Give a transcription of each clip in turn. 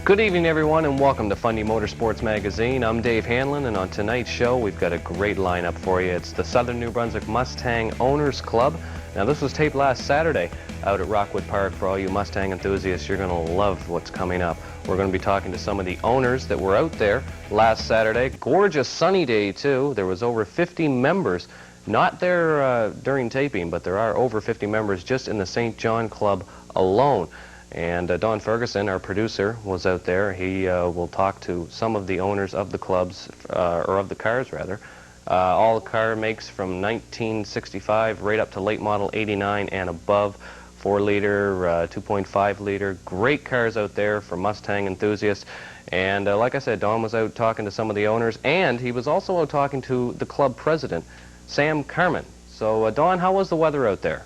Good evening, everyone, and welcome to Fundy Motorsports Magazine. I'm Dave Hanlon, and on tonight's show, we've got a great lineup for you. It's the Southern New Brunswick Mustang Owners Club. Now, this was taped last Saturday out at Rockwood Park. For all you Mustang enthusiasts, you're going to love what's coming up. We're going to be talking to some of the owners that were out there last Saturday. Gorgeous sunny day, too. There was over 50 members. Not there during taping, but there are over 50 members just in the St. John Club alone. And Don Ferguson, our producer, was out there. He will talk to some of the owners of the clubs, or of the cars, rather. All car makes from 1965 right up to late model 89 and above. 4-liter, 2.5-liter. Great cars out there for Mustang enthusiasts. And like I said, Don was out talking to some of the owners, and he was also out talking to the club president, Sam Carman. So, Don, how was the weather out there?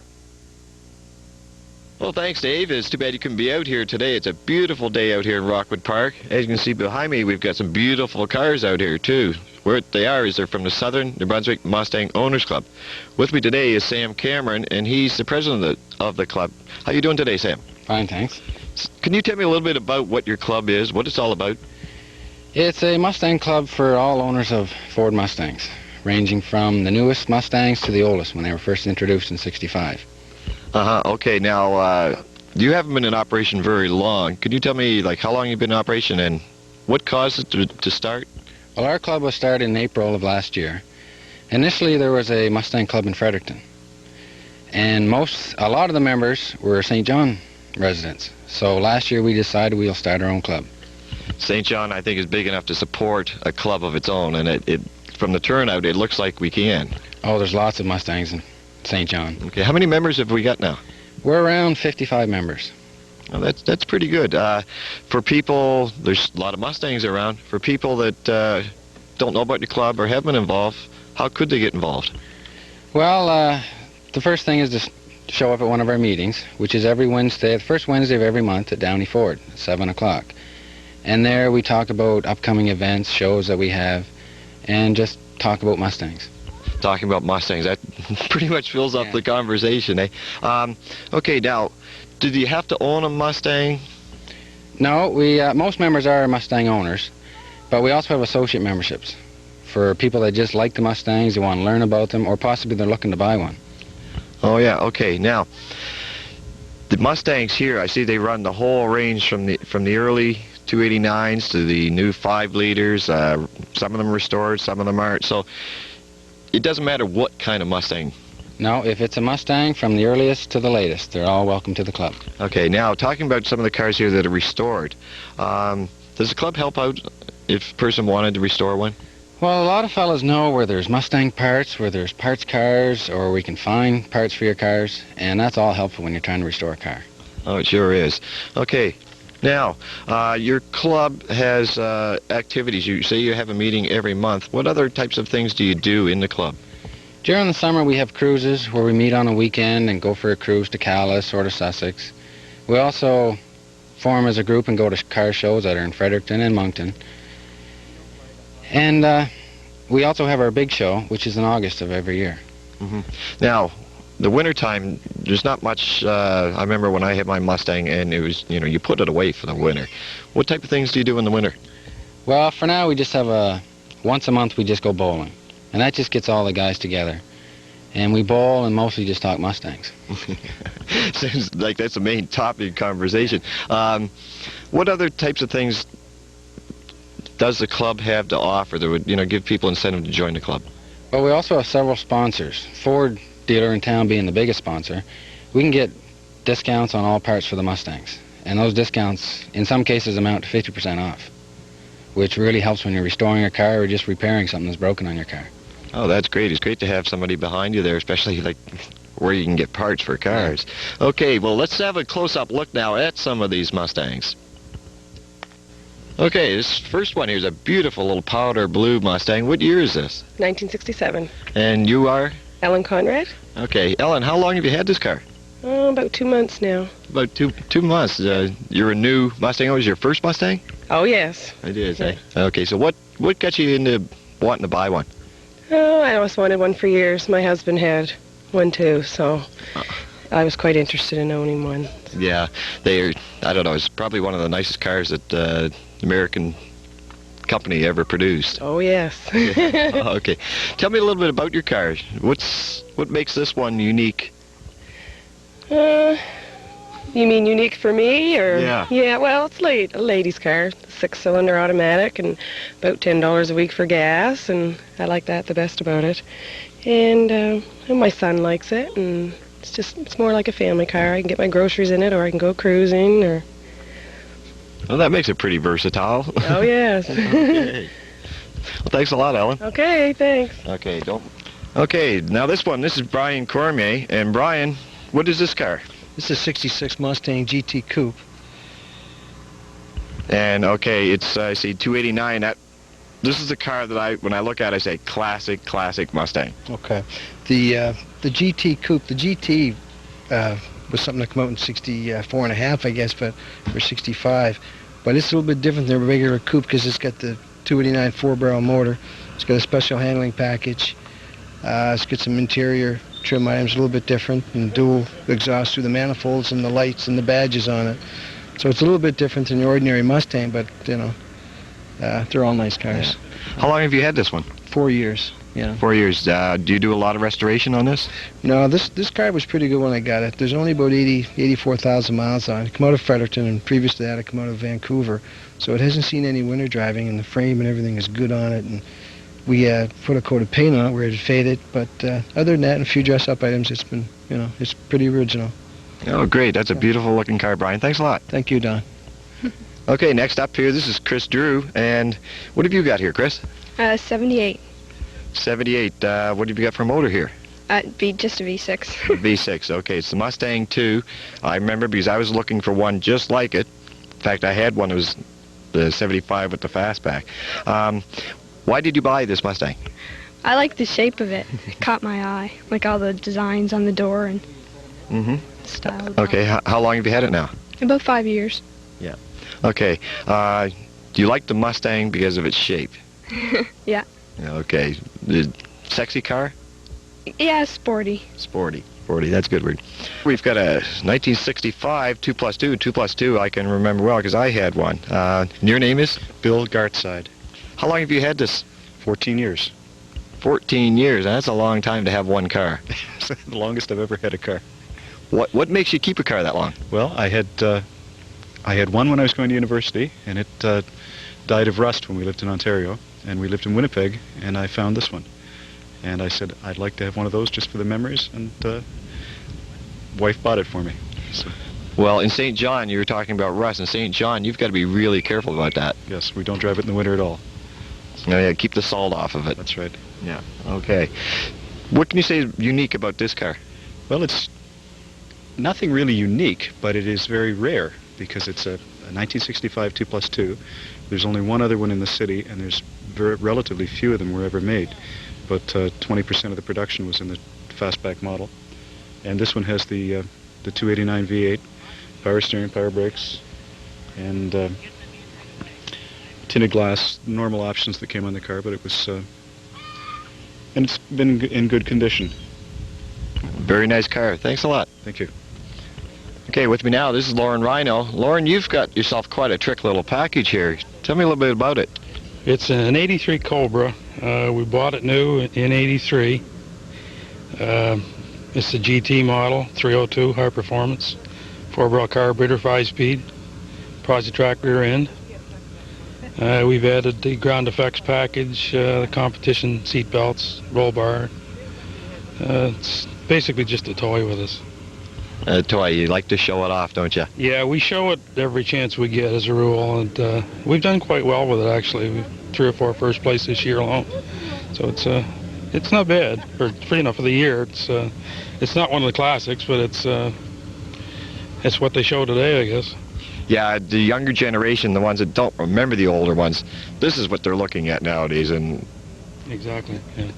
Well, thanks, Dave. It's too bad you couldn't be out here today. It's a beautiful day out here in Rockwood Park. As you can see behind me, we've got some beautiful cars out here, too. Where they are is they're from the Southern New Brunswick Mustang Owners Club. With me today is Sam Cameron, and he's the president of the club. How you doing today, Sam? Fine, thanks. Can you tell me a little bit about what your club is, what it's all about? It's a Mustang club for all owners of Ford Mustangs, ranging from the newest Mustangs to the oldest when they were first introduced in '65. Okay, now, you haven't been in operation very long. Could you tell me, like, how long you've been in operation and what caused it to start? Well, our club was started in April of last year. Initially, there was a Mustang club in Fredericton. And a lot of the members were St. John residents. So last year, we decided we'll start our own club. St. John, I think, is big enough to support a club of its own, and it from the turnout, it looks like we can. Oh, there's lots of Mustangs in St. John. Okay, how many members have we got now? We're around 55 members. Well, that's pretty good. For people, there's a lot of Mustangs around. For people that don't know about your club or haven't been involved, how could they get involved? Well, the first thing is to show up at one of our meetings, which is every Wednesday, the first Wednesday of every month at Downey Ford, at 7 o'clock. And there we talk about upcoming events, shows that we have, and just talk about Mustangs. Talking about Mustangs, that pretty much fills up the conversation, eh? Okay, now, did you have to own a Mustang? No, most members are Mustang owners, but we also have associate memberships for people that just like the Mustangs, they want to learn about them, or possibly they're looking to buy one. Oh yeah, okay. Now, the Mustangs here, I see they run the whole range from the early 289s to the new 5-liters. Some of them restored, some of them aren't. So it doesn't matter what kind of Mustang. No, if it's a Mustang from the earliest to the latest, they're all welcome to the club. Okay, now talking about some of the cars here that are restored, does the club help out if a person wanted to restore one? Well, a lot of fellas know where there's Mustang parts, where there's parts cars, or we can find parts for your cars, and that's all helpful when you're trying to restore a car. Oh, it sure is. Okay, now, your club has activities. You say you have a meeting every month. What other types of things do you do in the club? During the summer, we have cruises where we meet on a weekend and go for a cruise to Calais or to Sussex. We also form as a group and go to car shows that are in Fredericton and Moncton. And we also have our big show, which is in August of every year. Mm-hmm. Now, the wintertime, there's not much. I remember when I had my Mustang, and it was, you put it away for the winter. What type of things do you do in the winter? Well, for now, we just have once a month we just go bowling. And that just gets all the guys together. And we bowl and mostly just talk Mustangs. Seems like that's the main topic of conversation. What other types of things does the club have to offer that would, give people incentive to join the club? Well, we also have several sponsors. Ford dealer in town being the biggest sponsor. We can get discounts on all parts for the Mustangs. And those discounts, in some cases, amount to 50% off, which really helps when you're restoring a car or just repairing something that's broken on your car. Oh, that's great. It's great to have somebody behind you there, especially like where you can get parts for cars. Okay, well, let's have a close-up look now at some of these Mustangs. Okay, this first one here is a beautiful little powder blue Mustang. What year is this? 1967. And you are? Ellen Conrad. Okay, Ellen, how long have you had this car? Oh, about 2 months now. About two months. You're a new Mustang. Oh, was your first Mustang? Oh, yes. It is, Yeah. eh? Okay, so what got you into wanting to buy one? Oh, I always wanted one for years. My husband had one too, so I was quite interested in owning one. Yeah, they're, I don't know, it's probably one of the nicest cars that the American company ever produced. Oh, yes. Oh, okay. Tell me a little bit about your car. What makes this one unique? You mean unique for me, or? Yeah. Yeah, well, it's a lady's car, 6-cylinder automatic, and about $10 a week for gas, and I like that the best about it. And my son likes it, and it's more like a family car. I can get my groceries in it, or I can go cruising, or... Well, that makes it pretty versatile. Oh, yes. Okay. Well, thanks a lot, Ellen. Okay, thanks. Okay, Okay, now this is Brian Cormier, and Brian, what is this car? This is a 66 Mustang GT Coupe. And okay, it's I see 289. This is the car that when I look at it, I say classic Mustang. Okay. The GT Coupe, the GT was something that came out in 64 and a half, I guess, but or 65. But it's a little bit different than a regular coupe because it's got the 289 4-barrel motor. It's got a special handling package. It's got some interior trim items a little bit different, and dual exhaust through the manifolds and the lights and the badges on it. So it's a little bit different than the ordinary Mustang, but you know, they're all nice cars. Yeah. How long have you had this one? 4 years. Yeah. 4 years. Do you do a lot of restoration on this? No, this car was pretty good when I got it. There's only about 84,000 miles on it. It came out of Fredericton, and previous to that it came out of Vancouver. So it hasn't seen any winter driving, and the frame and everything is good on it. And we put a coat of paint on it where it had faded, but other than that and a few dress-up items, it's been, you know, it's pretty original. Oh, great. That's a beautiful looking car, Brian. Thanks a lot. Thank you, Don. Okay, next up here, this is Chris Drew, and what have you got here, Chris? 78. 78. What have you got for a motor here? Just a V6. V6. Okay, it's the Mustang 2. I remember because I was looking for one just like it. In fact, I had one. It was the 75 with the fastback. Why did you buy this Mustang? I like the shape of it. It caught my eye. Like all the designs on the door and style. Okay, how long have you had it now? About 5 years. Yeah. Okay. Do you like the Mustang because of its shape? Yeah. Okay. The sexy car? Yeah, sporty. Sporty. That's a good word. We've got a 1965 2+2. 2+2 I can remember well because I had one. Your name is? Bill Gartside. How long have you had this? 14 years. 14 years. That's a long time to have one car. It's the longest I've ever had a car. What makes you keep a car that long? Well, I had one when I was going to university, and it died of rust when we lived in Ontario, and we lived in Winnipeg, and I found this one. And I said, I'd like to have one of those just for the memories, and wife bought it for me. So, well, in St. John, you were talking about rust. In St. John, you've got to be really careful about that. yes, we don't drive it in the winter at all. No, yeah, keep the salt off of it. That's right. Yeah. Okay. What can you say is unique about this car? Well, it's nothing really unique, but it is very rare because it's a 1965 2+2. There's only one other one in the city, and there's relatively few of them were ever made. But 20% of the production was in the fastback model. And this one has the 289 V8, power steering, power brakes, and tinted glass, normal options that came on the car, but it was, and it's been in good condition. Very nice car. Thanks a lot. Thank you. Okay, with me now, this is Lauren Rhino. Lauren, you've got yourself quite a trick little package here. Tell me a little bit about it. It's an 83 Cobra. We bought it new in 83. It's the GT model, 302 high performance, 4-barrel carburetor, 5-speed, Positrack rear end. We've added the ground effects package, the competition seat belts, roll bar. It's basically just a toy with us. A toy, you like to show it off, don't you? Yeah, we show it every chance we get as a rule, and we've done quite well with it actually. We've 3 or 4 first place this year alone, so it's not bad for for the year. It's not one of the classics, but it's what they show today, I guess. Yeah, the younger generation, the ones that don't remember the older ones, this is what they're looking at nowadays, and exactly. Yeah.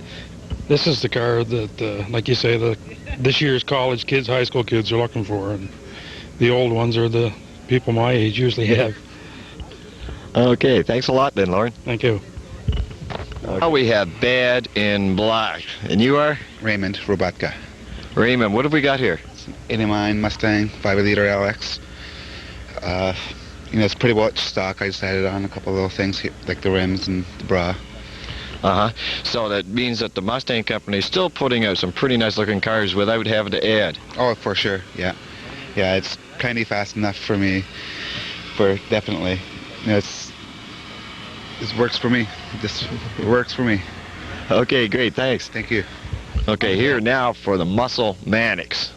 This is the car that, like you say, this year's college kids, high school kids are looking for, and the old ones are the people my age usually have. Okay, thanks a lot then, Lauren. Thank you. Now we have Bad in Black, and you are? Raymond Robatka. Raymond, what have we got here? 89 Mustang 5-liter LX. It's pretty much stock. I just added on a couple of little things here, like the rims and the bra. So that means that the Mustang company is still putting out some pretty nice looking cars without having to add. Oh, for sure, yeah. Yeah, it's plenty fast enough for me, definitely. This works for me. This works for me. Okay, great, thanks. Thank you. Okay, here now for the Muscle Mannix.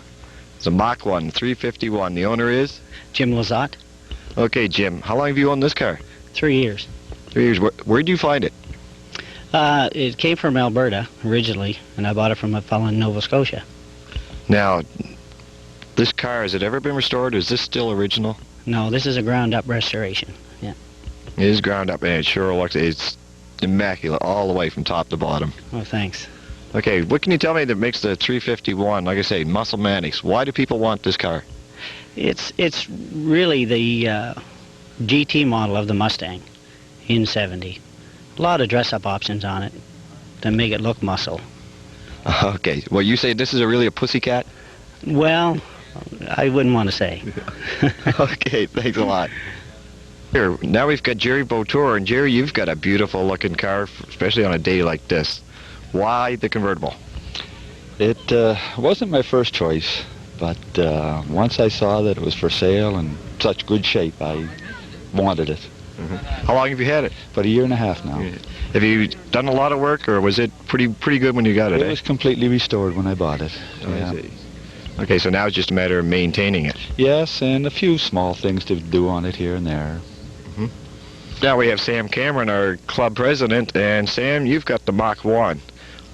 It's a Mach 1 351. The owner is? Jim Lazat. Okay, Jim, how long have you owned this car? 3 years. 3 years. Where'd you find it? It came from Alberta originally, and I bought it from a fellow in Nova Scotia. Now, this car, has it ever been restored, or is this still original? No, this is a ground-up restoration. Yeah. It is ground up, and it sure looks, it's immaculate all the way from top to bottom. Oh, thanks. Okay, what can you tell me that makes the 351, like I say, Muscle Mannix? Why do people want this car? It's really the GT model of the Mustang in 70. A lot of dress-up options on it that make it look muscle. Okay, well, you say this is really a pussycat? Well, I wouldn't want to say. Okay, thanks a lot. Here, now we've got Jerry Botour, and Jerry, you've got a beautiful looking car, especially on a day like this. Why the convertible? It wasn't my first choice, but once I saw that it was for sale in such good shape, I wanted it. Mm-hmm. How long have you had it? About 1.5 years now. Yeah. Have you done a lot of work, or was it pretty good when you got it? It was completely restored when I bought it. Oh, yeah. I see. Okay, so now it's just a matter of maintaining it. Yes, and a few small things to do on it here and there. Mm-hmm. Now we have Sam Cameron, our club president, and Sam, you've got the Mach 1.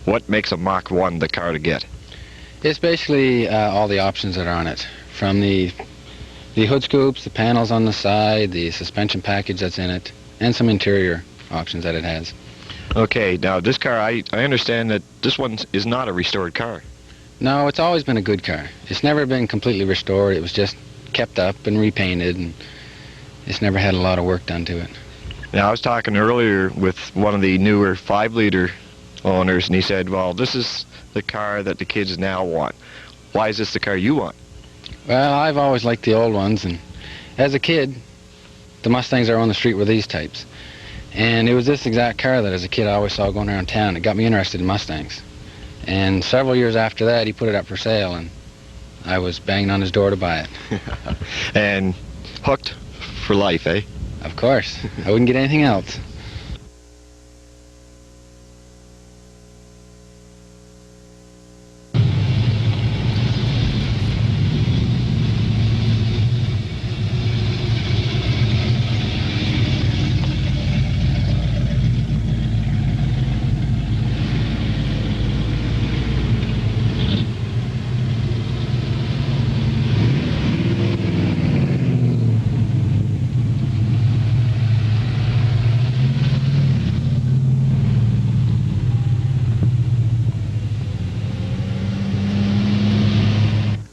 What makes a Mach 1 the car to get? It's basically all the options that are on it, from the hood scoops, the panels on the side, the suspension package that's in it, and some interior options that it has. Okay, now this car, I understand that this one is not a restored car. No, it's always been a good car. It's never been completely restored. It was just kept up and repainted, and it's never had a lot of work done to it. Now, I was talking earlier with one of the newer 5-liter owners, and he said, well, this is the car that the kids now want. Why is this the car you want? Well, I've always liked the old ones, and as a kid, the Mustangs that were on the street were these types. And it was this exact car that as a kid I always saw going around town. It got me interested in Mustangs. And several years after that, he put it up for sale, and I was banging on his door to buy it. And hooked for life, eh? Of course. I wouldn't get anything else.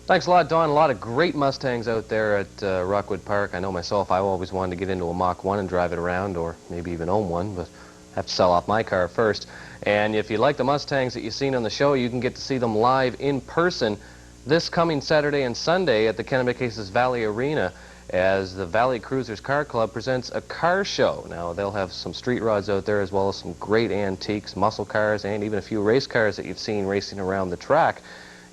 Thanks a lot, Don. A lot of great Mustangs out there at Rockwood Park. I know myself, I always wanted to get into a Mach 1 and drive it around, or maybe even own one, but I have to sell off my car first. And if you like the Mustangs that you've seen on the show, you can get to see them live in person this coming Saturday and Sunday at the Kennebecasis Valley Arena as the Valley Cruisers Car Club presents a car show. Now, they'll have some street rods out there as well as some great antiques, muscle cars, and even a few race cars that you've seen racing around the track.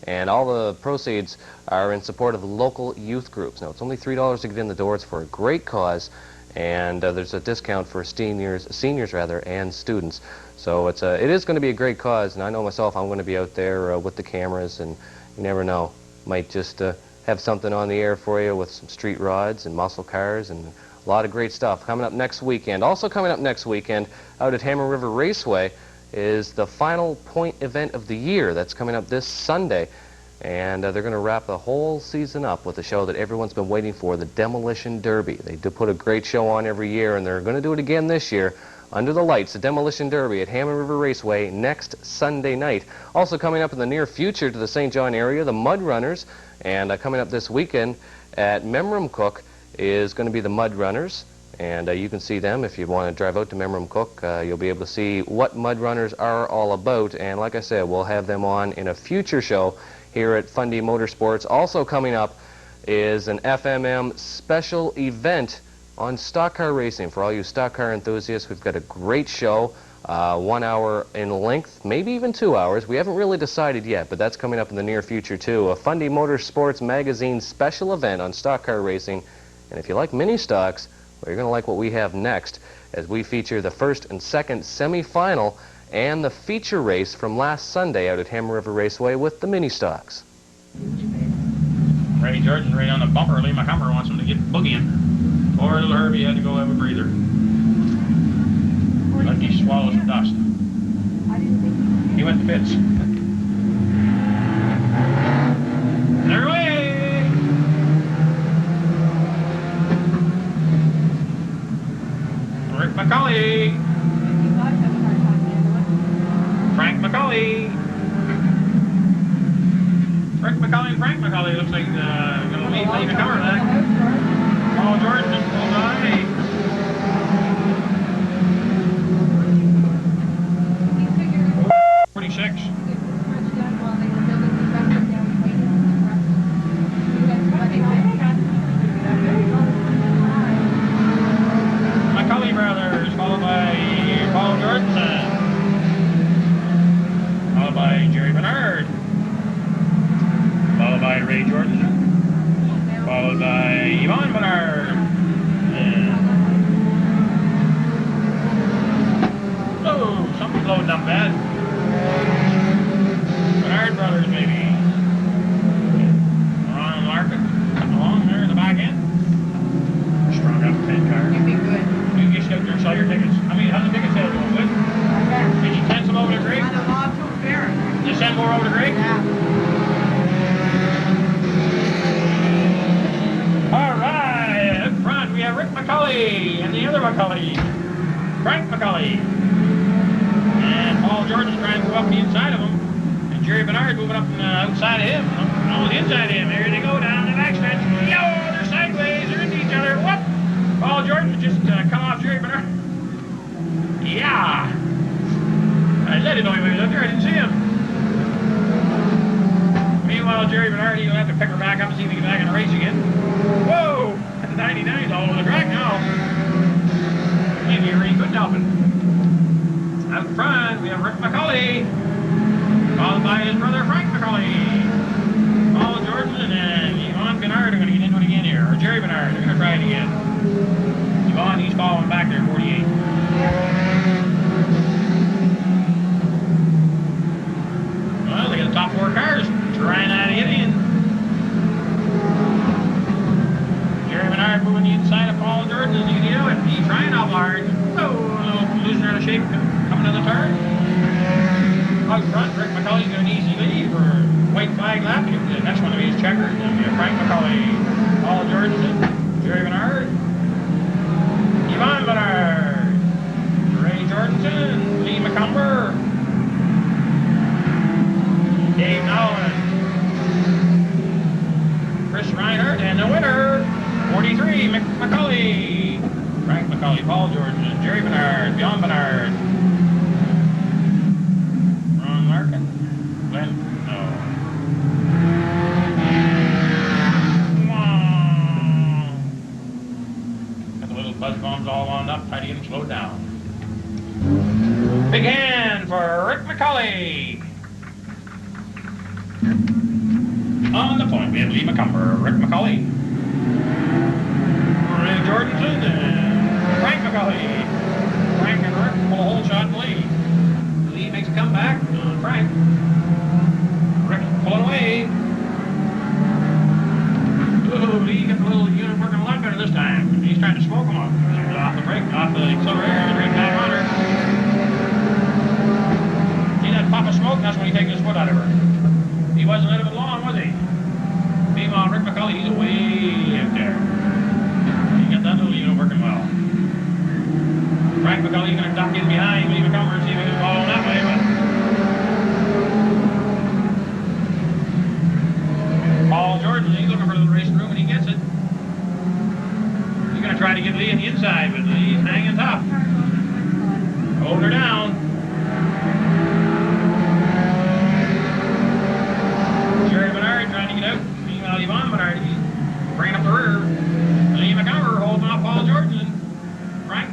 And all the proceeds are in support of local youth groups. Now, it's only $3 to get in the door. It's for a great cause, and there's a discount for seniors and students. So it is going to be a great cause, and I know myself, I'm going to be out there with the cameras, and you never know, might just have something on the air for you with some street rods and muscle cars and a lot of great stuff coming up next weekend. Also coming up next weekend out at Hammond River Raceway is the final point event of the year. That's coming up this Sunday, and they're going to wrap the whole season up with a show that everyone's been waiting for, the Demolition Derby. They do put a great show on every year, and they're going to do it again this year under the lights, the Demolition Derby at Hammond River Raceway next Sunday night. Also coming up in the near future to the St. John area, the Mud Runners, and coming up this weekend at Memramcook is going to be the Mud Runners. And you can see them if you want to drive out to Memramcook. You'll be able to see what Mud Runners are all about. And like I said, we'll have them on in a future show here at Fundy Motorsports. Also coming up is an FMM special event on stock car racing. For all you stock car enthusiasts, we've got a great show, 1 hour in length, maybe even 2 hours. We haven't really decided yet, but that's coming up in the near future too. A Fundy Motorsports magazine special event on stock car racing. And if you like mini stocks, well, you're going to like what we have next, as we feature the first and second semi-final and the feature race from last Sunday out at Hammond River Raceway with the mini stocks. Ray Jordan right on the bumper. Lee McCumber wants him to get boogieing. Poor little Herbie had to go have a breather. Like he swallowed some dust. He went to pits. They're away! Rick McCauley. Frank McCauley. Rick McCauley and Frank McCauley looks like going to leave the cover back. Paul Jordan is pulled by. 46. McCauley brothers, followed by Paul Jordan, followed by Jerry Bernard, followed by Ray Jordan, followed by Yvonne Bernard. Oh, something's loading up bad. Bernard brothers, maybe. Ron Larkin, along there in the back end. Strung up 10 cars. You'd be good. You just go there and sell your tickets. How's the ticket sales going? Good? Did you send some over to Greg? You send more over to Greg? Yeah. All right, up front we have Rick McCauley and the other McCauley, Frank McCauley. And Paul Jordan's trying to go up on the inside of him. And Jerry Bernard moving up on the outside of him. On the inside of him. Here they go down the backstretch. Yo, they're sideways. They're into each other. Whoop! Paul Jordan's just come off Jerry Bernard. Yeah. I let it know he was up there. I didn't see him. Meanwhile, Jerry Bernard, he'll have to pick her back up and see if he can get back in the race again. Whoa! 99's all over the track now. Maybe a really good dolphin. Out front, we have Rick McCauley, followed by his brother Frank McCauley. Paul Jordan and Yvonne Bernard are going to get into it again here. Or Jerry Bernard, they're going to try it again. Yvonne, he's following back there, 48. Well, they got the top 4 cars trying to get in. Jerry Bernard moving the inside of Paul Jordan, and you can do it. He's trying out hard. Oh, a little losing out of shape. Coming to the turn. Out front, Rick McCauley's got an easy lead for white flag lap. The next one to be is checkered. And we have Frank McCauley, Paul Jordan, Jerry Bernard, Yvonne Bernard, Ray Jordanson, Lee McCumber, Dave Nolan, Chris Reinhardt, and the winner, 43, McCauley, Frank McCauley, Paul Jordan, Jerry Bernard, Yvonne Bernard, Larkin. Glenn? No. Got the little buzz bombs all wound up. Try to get them slowed down. Big hand for Rick McCauley. On the point, we have Lee McCumber, Rick McCauley, Ray Jordanson, and Frank McCauley. Frank and Rick pull a whole shot in the lead. Lee makes a comeback. Frank. Rick pulling away. Oh, Lee got the little unit working a lot better this time. He's trying to smoke him off. Off the brake, off the accelerator, right back on her. See that pop of smoke? That's when he takes his foot out of her. He wasn't out of it long, was he? Meanwhile, Rick McCauley, he's way out there. He got that little unit working well. Frank McCauley's going to duck in behind Lee McCumber and see if he can follow that way, but Paul Jordan, he's looking for the racing room and he gets it. He's going to try to get Lee on the inside, but Lee's hanging tough. Hold her down. Jerry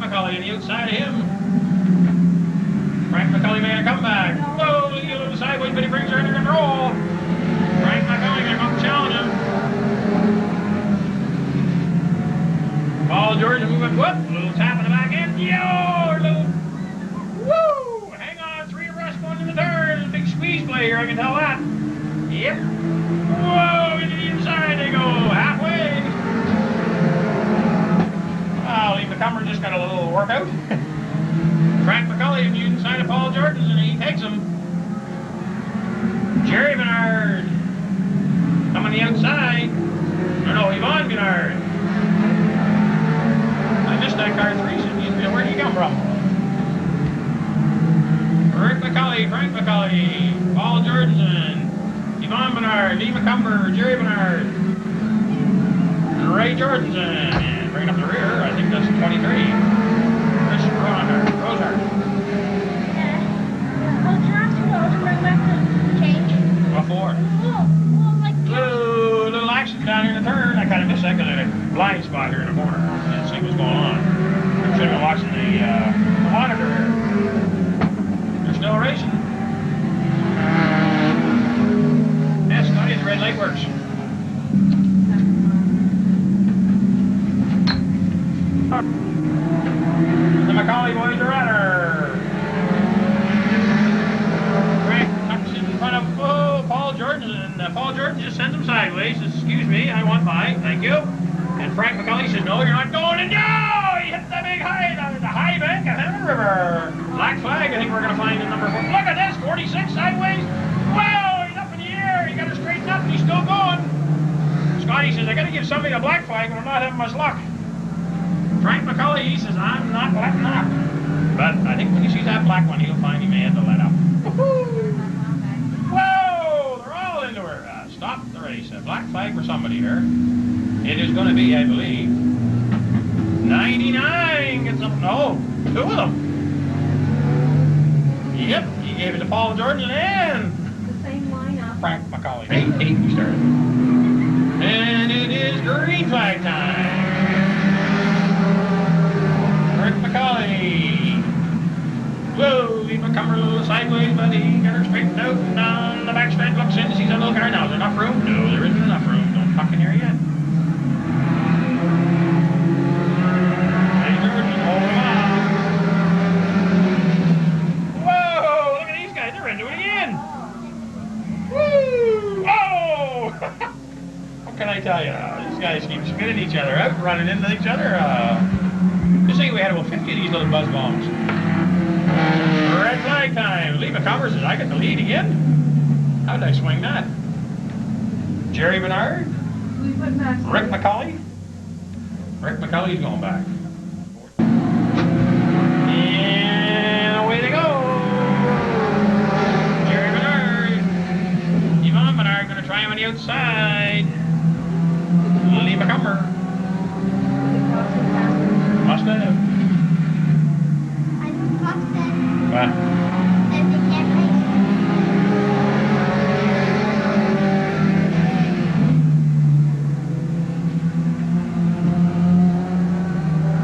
McCulley on the outside of him. Frank McCulley made a comeback. Whoa, a little sideways, but he brings her under control. Frank McCulley gonna come challenge him. Paul Jordan moving foot. A little tap in the back end. Yo, a little. Woo! Hang on, 3 abreast going to the turn. Big squeeze play here, I can tell that. Yep. Whoa, into the inside they go. Halfway. Lee McCumber just got a little workout. Frank McCulley on the inside of Paul Jordan's and he takes him. Jerry Bernard coming the outside. Or no, Yvonne Bernard. I missed that car 3. Where did he come from? Rick McCulley, Frank McCulley, Paul Jordanson, Yvonne Bernard, Lee McCumber, Jerry Bernard, and Ray Jordanson. And bringing up the rear, I think that's 23. Chris Rosehart. What for? Little action down here in the turn. I kind of missed that because I had a blind spot here in the corner. I didn't see what's going on. I should have been watching the monitor here. They're still racing. Yeah, Scotty, the red light works. The McCauley boys are at her. Frank tucks in front of Paul Jordan, and Paul Jordan just sends him sideways. Says, excuse me, I want by, thank you. And Frank McCulley says, no, you're not going. And no, he hit the big the high bank of Hammond River. Black flag, I think we're going to find the number 4. Look at this, 46 sideways. Wow, he's up in the air. He got to straighten up, and he's still going. Scotty says, I got to give somebody a black flag, but I'm not having much luck. Frank McCulley, he says, I'm not letting up. But I think when he sees that black one, he'll find he may have to let up. Whoa! They're all into her. Stop the race. A black flag for somebody here. It is going to be, I believe, 99 gets up. No, 2 of them. Yep, he gave it to Paul Jordan and The same lineup. Frank McCulley. 8 we started. And it is green flag time. Rick McCulley. Whoa, Lee McCumber a little sideways, but he got her straightened out. And down the back stretch looks in to see that little car. Now, is there enough room? No, there isn't enough room. Don't tuck in here yet. Hey, Jordan, hold him on. Whoa, look at these guys. They're into it again. Woo! Whoa! What can I tell you? These guys keep spinning each other out, running into each other. Just think we had about 50 of these little buzz bombs. Red flag time. Lee McCumber says, I get the lead again? How did I swing that? Jerry Bernard? Rick McCulley? Rick McCulley's going back. And away they go. Jerry Bernard. Yvonne Bernard going to try him on the outside. Lee McCumber. Must have. What?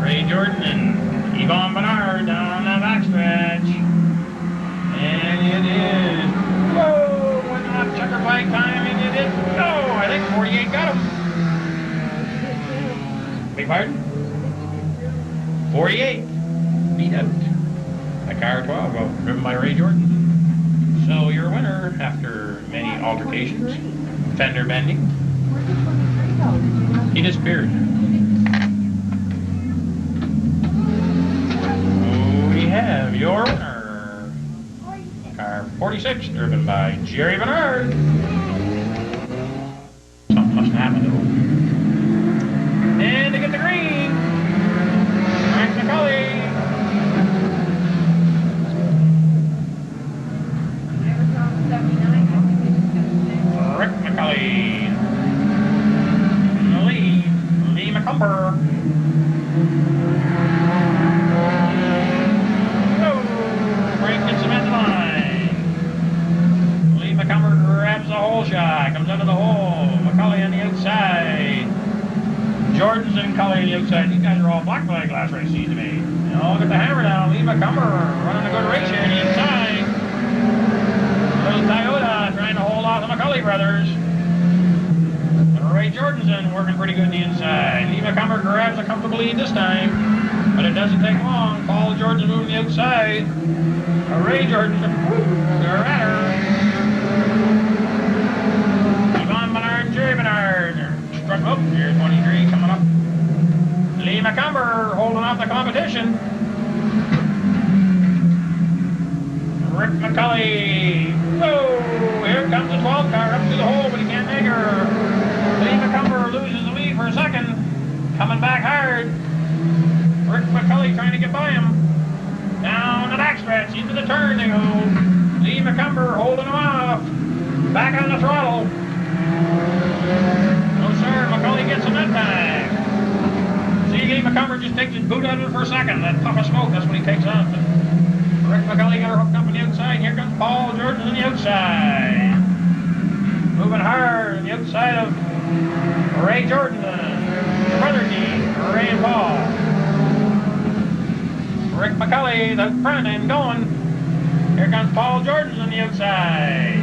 Ray Jordan and Yvonne Bernard down the backstretch. And it is. Whoa! Went off checker flag time, and it is. No! I think 48 got him. Big pardon? 48. Beat out. A car 12, well, driven by Ray Jordan. So your winner, after many altercations, fender bending, he disappeared. We have your winner, car 46, driven by Jerry Bernard. Something must happen though. And to get the green, Frank McCulley. Rick McCulley. Lee McCumber. Oh, Frank gets him at the line. Lee McCumber grabs the hole shot, comes under the hole. McCulley on the outside. Jordanson, Cully on the outside. These guys are all black flag last race, seems to me. Look at the hammer now. Lee McCumber running a good race here on the inside. Little Toyota trying to hold off the McCulley brothers. Ray Jordanson working pretty good on the inside. Lee McCumber grabs a comfortable lead this time, but it doesn't take long. Paul Jordanson moving the outside. Ray Jordanson, they're at her. Yvonne Bernard, Jerry Bernard. Struck up. Here's 23 coming up. Lee McCumber holding off the competition. Rick McCulley. Whoa! Here comes the 12 car up to the hole, but he can't make her. Lee McCumber loses the lead for a second. Coming back hard. Rick McCulley trying to get by him. Down the backstretch, into the turn they go. Lee McCumber holding him off. Back on the throttle. No sir, McCulley gets him that time. See, Lee McCumber just takes his boot out of it for a second. That puff of smoke, that's when he takes off. Rick McCulley got her hooked up on the outside. Here comes Paul Jordan on the outside. Moving hard on the outside of Ray Jordan, the brother team, Ray and Paul. Rick McCulley, the front end going. Here comes Paul Jordan on the outside.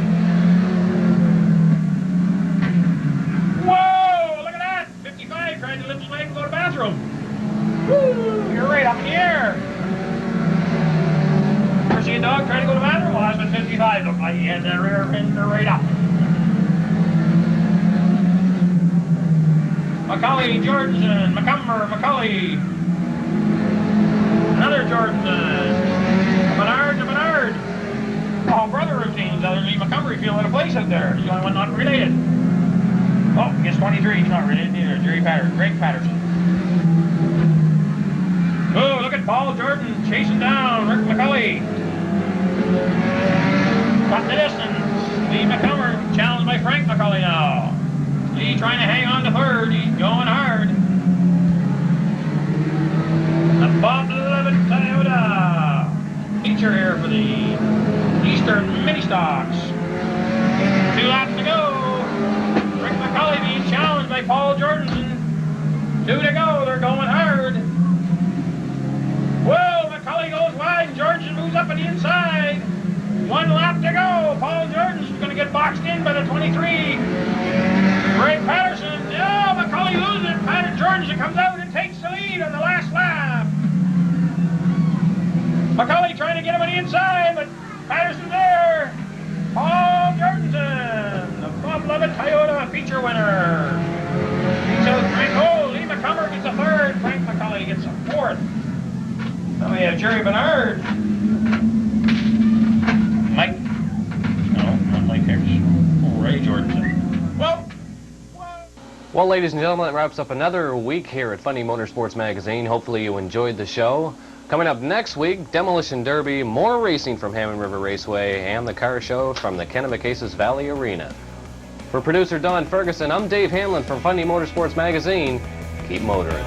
Whoa, look at that. 55 trying to lift his leg and go to the bathroom. Woo, you're right up in the air. Ever see a dog trying to go to the bathroom? Well, that's what 55 looked like. He had that rear fender right up. McCulley, Jordanson, McCumber, McCulley. Another Jordanson. Bernard to Bernard. All brother routines. Other than McCumber, feel out of place out there. He's the only one not related. Oh, gets 23. He's not related either. Jerry Patterson, Greg Patterson. Oh, look at Paul Jordan chasing down Rick McCulley. Got the distance. Lee McCumber challenged by Frank McCulley now. Lee trying to hang on to third. He's going hard. The Bob Levitt Toyota feature here for the Eastern Mini Stocks. 2 laps to go. Rick McCulley being challenged by Paul Jordanson. 2 to go. They're going hard. Whoa, McCulley goes wide and Jordanson moves up on the inside. 1 lap to go. Paul Jordanson's going to get boxed in by the 23. Greg Patterson. Oh, McCulley loses it. Jordanson comes out and takes the lead on the last lap. McCulley trying to get him on the inside, but Patterson's there. Paul Jordanson, the Bob Levitt Toyota feature winner. Beats out Frank. Oh, Lee McCumber gets a third. Frank McCulley gets a fourth. Then we have Jerry Bernard. Mike. No, not Mike Hicks. Oh, Ray Jordanson. Well, ladies and gentlemen, that wraps up another week here at Fundy Motorsports Magazine. Hopefully you enjoyed the show. Coming up next week, Demolition Derby, more racing from Hammond River Raceway, and the car show from the Kennebecasis Valley Arena. For producer Don Ferguson, I'm Dave Hanlon from Fundy Motorsports Magazine. Keep motoring.